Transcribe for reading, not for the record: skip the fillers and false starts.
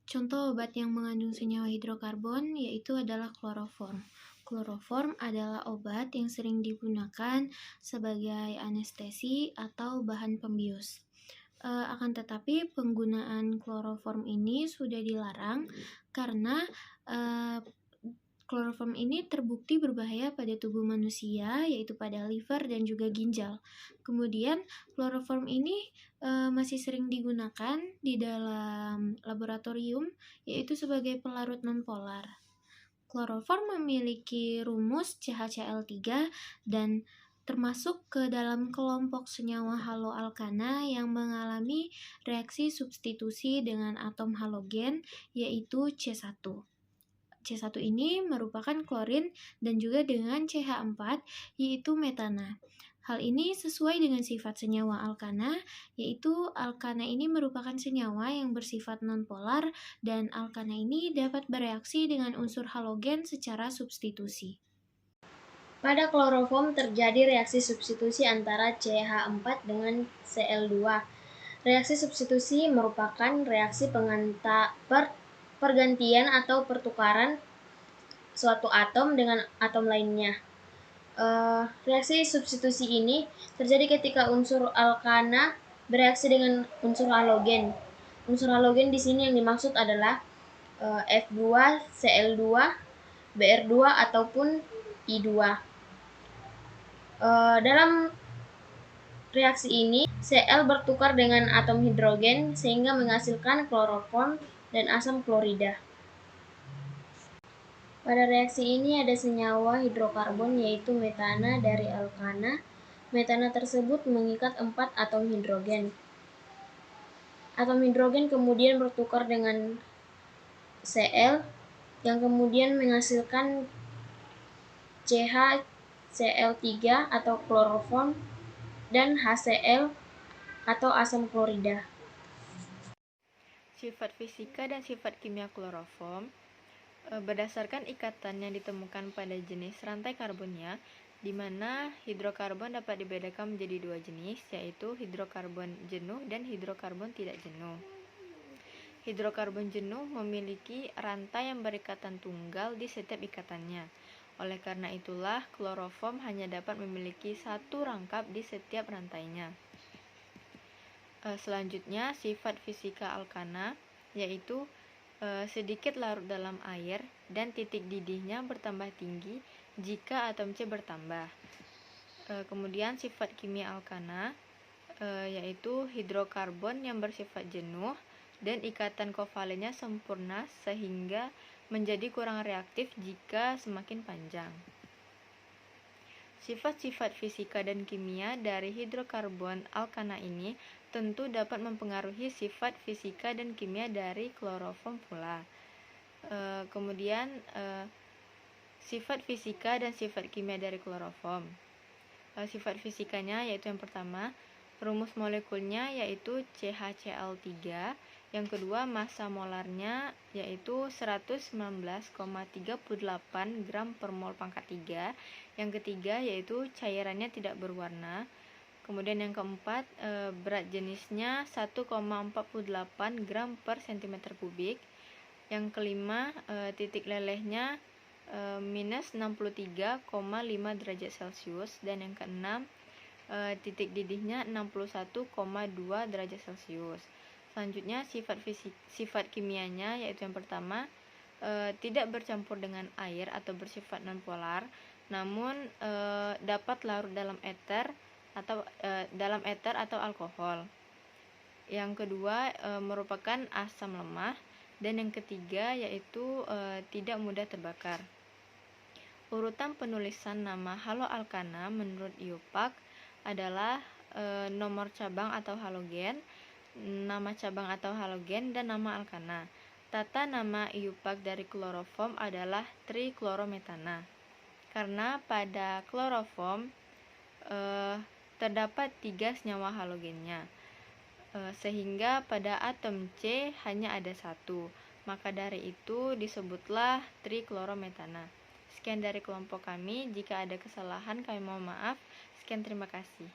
Contoh obat yang mengandung senyawa hidrokarbon yaitu adalah kloroform. Kloroform adalah obat yang sering digunakan sebagai anestesi atau bahan pembius. Akan tetapi penggunaan kloroform ini sudah dilarang karena eh, kloroform ini terbukti berbahaya pada tubuh manusia, yaitu pada liver dan juga ginjal. Kemudian kloroform ini masih sering digunakan di dalam laboratorium, yaitu sebagai pelarut nonpolar. Kloroform memiliki rumus CHCl3 dan termasuk ke dalam kelompok senyawa haloalkana yang mengalami reaksi substitusi dengan atom halogen, yaitu C1. C1 ini merupakan klorin dan juga dengan CH4 yaitu metana. Hal ini sesuai dengan sifat senyawa alkana, yaitu alkana ini merupakan senyawa yang bersifat nonpolar dan alkana ini dapat bereaksi dengan unsur halogen secara substitusi. Pada kloroform terjadi reaksi substitusi antara CH4 dengan Cl2. Reaksi substitusi merupakan reaksi pergantian atau pertukaran suatu atom dengan atom lainnya. Reaksi substitusi ini terjadi ketika unsur alkana bereaksi dengan unsur halogen. Unsur halogen di sini yang dimaksud adalah F2, Cl2, Br2 ataupun I2. Dalam reaksi ini, Cl bertukar dengan atom hidrogen sehingga menghasilkan kloroform dan asam klorida. Pada reaksi ini ada senyawa hidrokarbon yaitu metana dari alkana. Metana tersebut mengikat 4 atom hidrogen. Atom hidrogen kemudian bertukar dengan Cl yang kemudian menghasilkan CHCl3 atau kloroform dan HCl atau asam klorida. Sifat fisika dan sifat kimia kloroform berdasarkan ikatan yang ditemukan pada jenis rantai karbonnya, di mana hidrokarbon dapat dibedakan menjadi dua jenis, yaitu hidrokarbon jenuh dan hidrokarbon tidak jenuh. Hidrokarbon jenuh memiliki rantai yang berikatan tunggal di setiap ikatannya. Oleh karena itulah, kloroform hanya dapat memiliki satu rangkap di setiap rantainya. Selanjutnya, sifat fisika alkana, yaitu sedikit larut dalam air dan titik didihnya bertambah tinggi jika atom C bertambah. Kemudian sifat kimia alkana, yaitu hidrokarbon yang bersifat jenuh dan ikatan kovalennya sempurna sehingga menjadi kurang reaktif jika semakin panjang. Sifat-sifat fisika dan kimia dari hidrokarbon alkana ini tentu dapat mempengaruhi sifat fisika dan kimia dari kloroform pula. Kemudian sifat fisika dan sifat kimia dari kloroform. Sifat fisikanya yaitu yang pertama, rumus molekulnya yaitu CHCl3, yang kedua massa molarnya yaitu 119,38 gram per mol pangkat 3, yang ketiga yaitu cairannya tidak berwarna, kemudian yang keempat berat jenisnya 1,48 gram per cm kubik, yang kelima titik lelehnya minus 63,5 derajat Celcius, dan yang keenam titik didihnya 61,2 derajat Celcius. Selanjutnya sifat kimianya yaitu yang pertama tidak bercampur dengan air atau bersifat nonpolar, namun dapat larut dalam eter atau alkohol. Yang kedua merupakan asam lemah, dan yang ketiga yaitu tidak mudah terbakar. Urutan penulisan nama haloalkana menurut IUPAC adalah nomor cabang atau halogen, nama cabang atau halogen, dan nama alkana. Tata nama IUPAC dari kloroform adalah triklorometana. Karena pada kloroform terdapat 3 senyawa halogennya, sehingga pada atom C hanya ada 1. Maka dari itu disebutlah triklorometana. Sekian dari kelompok kami. Jika ada kesalahan kami mohon maaf. Sekian, terima kasih.